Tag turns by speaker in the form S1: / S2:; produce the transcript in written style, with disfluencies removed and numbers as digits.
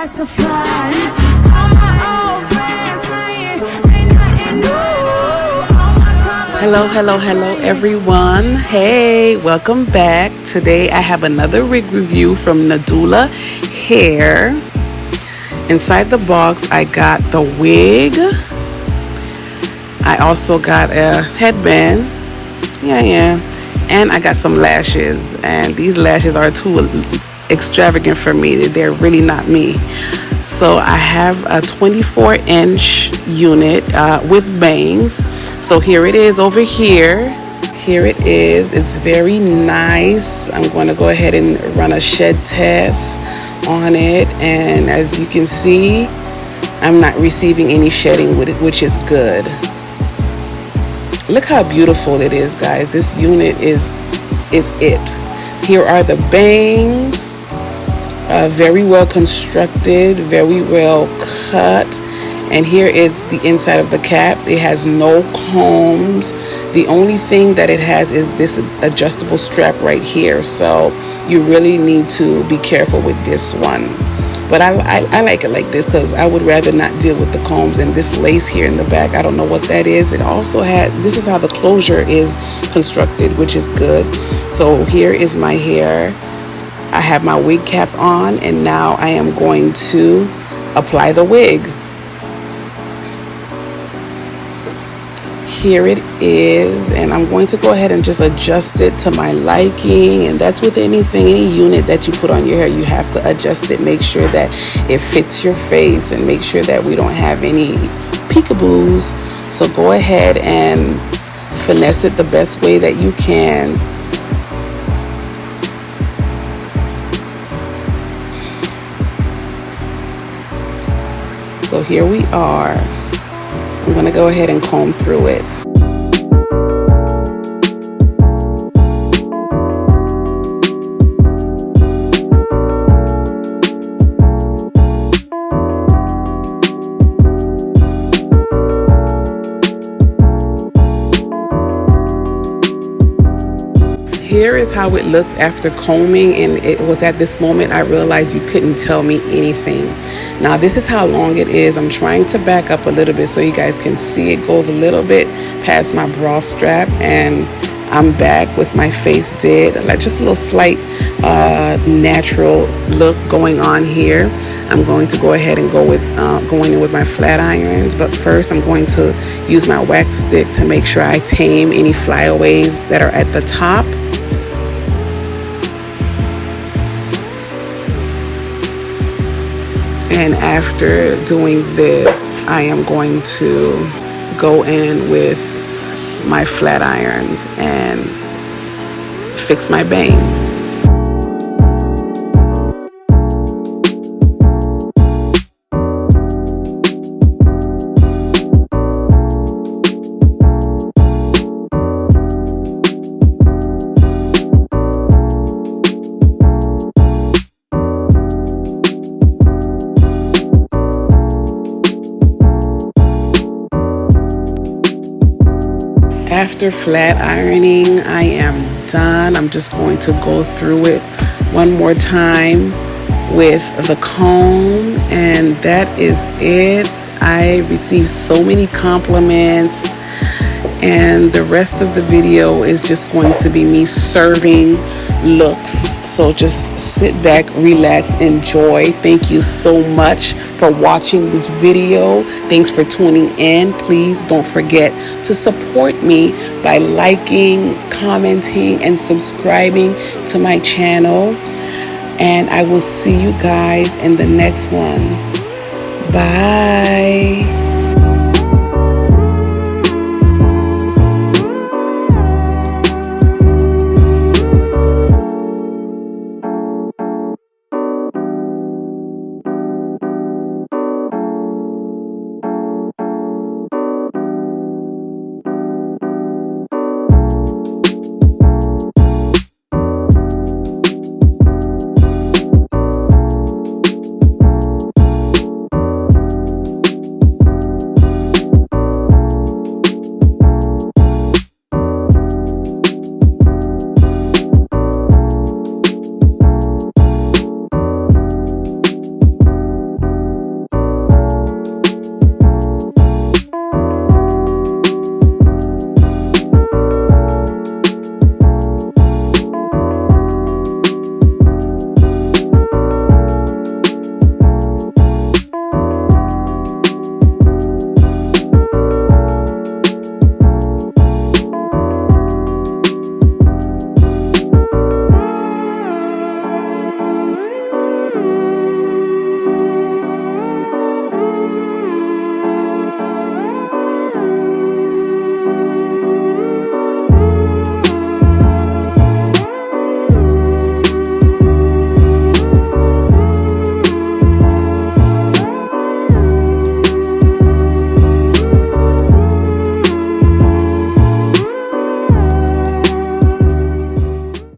S1: that's a fly. All my old friends saying ain't nothing new.
S2: Hello everyone. Hey, welcome back. Today I have another wig review from Nadula hair. Inside the box I got the wig. I also got a headband. Yeah. And I got some lashes, and these lashes are too extravagant for me. They're really not me. So I have a 24-inch unit with bangs. So here it is over here. Here it is. It's very nice. I'm going to go ahead and run a shed test on it, and as you can see, I'm not receiving any shedding with it, which is good. Look how beautiful it is, guys. This unit is it. Here are the bangs. Very well constructed, very well cut. And here is the inside of the cap. It has no combs. The only thing that it has is this adjustable strap right here. So you really need to be careful with this one. But I like it like this because I would rather not deal with the combs. And this lace here in the back, I don't know what that is. It also had, this is how the closure is constructed, which is good. So here is my hair. I have my wig cap on, and now I am going to apply the wig. Here it is, and I'm going to go ahead and just adjust it to my liking. And that's with anything, any unit that you put on your hair, you have to adjust it, make sure that it fits your face, and make sure that we don't have any peekaboos. So go ahead and finesse it the best way that you can. So here we are. I'm going to go ahead and comb through it. Here is how it looks after combing, and it was at this moment I realized you couldn't tell me anything. Now this is how long it is. I'm trying to back up a little bit so you guys can see. It goes a little bit past my bra strap, and I'm back with my face did. Like just a little slight natural look going on here. I'm going to go ahead and going in with my flat irons, but first I'm going to use my wax stick to make sure I tame any flyaways that are at the top. And after doing this, I am going to go in with my flat irons and fix my bang. After flat ironing, I am done. I'm just going to go through it one more time with the comb, and that is it. I received so many compliments, and the rest of the video is just going to be me serving looks. So just sit back, relax, enjoy. Thank you so much for watching this video. Thanks for tuning in. Please don't forget to support me by liking, commenting, and subscribing to my channel. And I will see you guys in the next one. Bye.